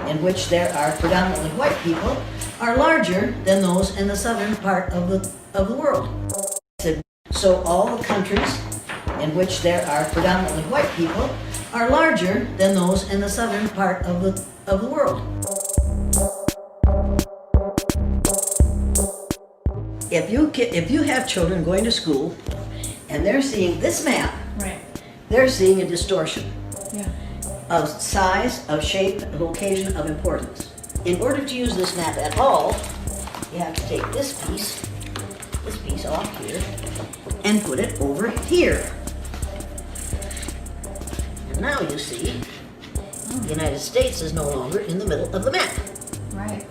in which there are predominantly white people, are larger than those in the southern part of the world. So all the countries in which there are predominantly white people are larger than those in the southern part of the world. If you have children going to school and they're seeing this map, Right. they're seeing a distortion Yeah. of size, of shape, of location, of importance. In order to use this map at all, you have to take this piece off here, and put it over here. And now you see, the United States is no longer in the middle of the map. Right.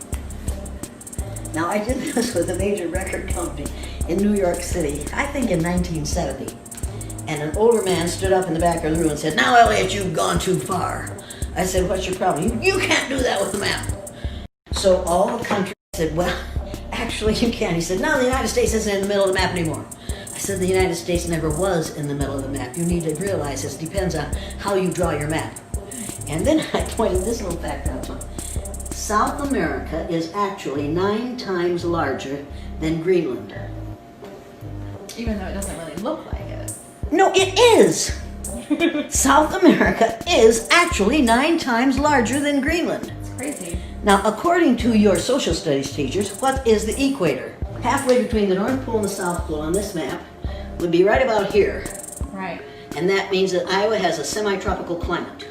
Now, I did this with a major record company in New York City, I think in 1970. And an older man stood up in the back of the room and said, "Now, Elliot, you've gone too far." I said, "What's your problem?" You can't do that with the map." So all the countries said, "Well, actually you can." He said, "No, the United States isn't in the middle of the map anymore." I said, "The United States never was in the middle of the map. You need to realize this depends on how you draw your map." And then I pointed this little fact out to him. South America is actually 9 times larger than Greenland. Even though it doesn't really look like it. No, it is! South America is actually 9 times larger than Greenland. It's crazy. Now, according to your social studies teachers, what is the equator? Halfway between the North Pole and the South Pole on this map would be right about here. Right. And that means that Iowa has a semi-tropical climate.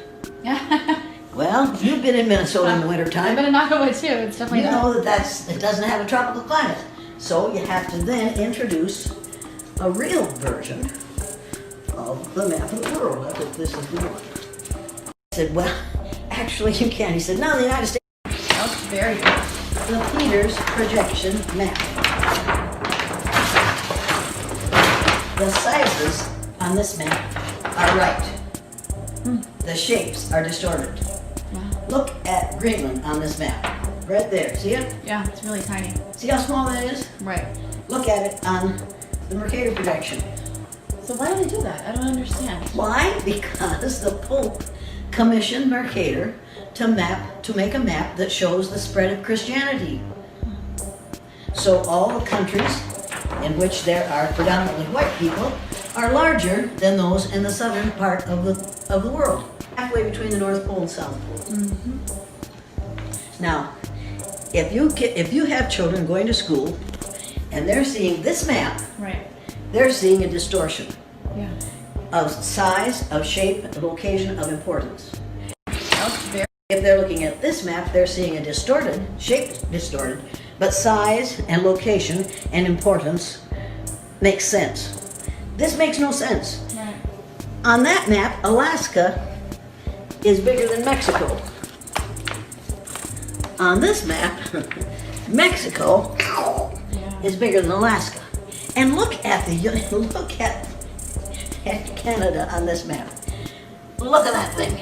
Yeah. Well, you've been in Minnesota in the I've wintertime. been in Iowa too. It's definitely You not. know that it doesn't have a tropical climate. So you have to then introduce a real version of the map of the world. I think this is the one. I said, "Well, actually you can." He said, "No, the United States." That's very good. The Peters projection map. The sizes on this map are right. The shapes are distorted. Wow. Look at Greenland on this map. Right there. See it? Yeah, it's really tiny. See how small that is? Right. Look at it on the Mercator projection. So why do they do that? I don't understand. Why? Because the Pope commissioned Mercator to make a map that shows the spread of Christianity. So all the countries in which there are predominantly white people are larger than those in the southern part of the world, halfway between the North Pole and South Pole. Mm-hmm. Now, if you have children going to school and they're seeing this map, Right. they're seeing a distortion Yeah. of size, of shape, of location, of importance. That's very. If they're looking at this map, they're seeing a shape distorted, but size and location and importance makes sense. This makes no sense. Right. On that map, Alaska is bigger than Mexico. On this map, Mexico Yeah. is bigger than Alaska. And look at Canada on this map. Look at that thing.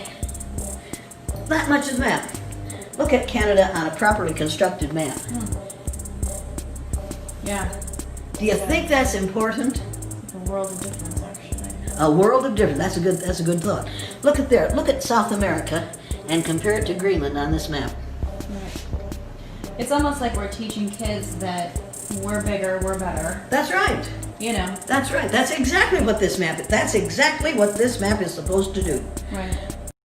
That much is the map. Look at Canada on a properly constructed map. Yeah. Do you think that's important? It's a world of difference, actually. A world of difference. That's a good thought. Look at there. Look at South America and compare it to Greenland on this map. Right. It's almost like we're teaching kids that we're bigger, we're better. That's right. You know. That's right. That's exactly what this map is supposed to do. Right.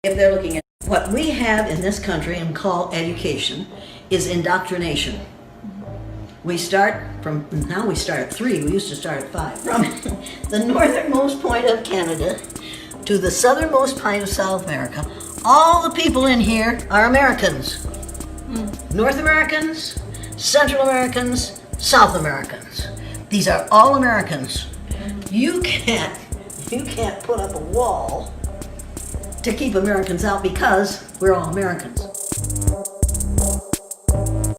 If they're looking at what we have in this country and call education is indoctrination. We start at 3, we used to start at 5. From the northernmost point of Canada to the southernmost point of South America, all the people in here are Americans. North Americans, Central Americans, South Americans. These are all Americans. You can't put up a wall to keep Americans out because we're all Americans.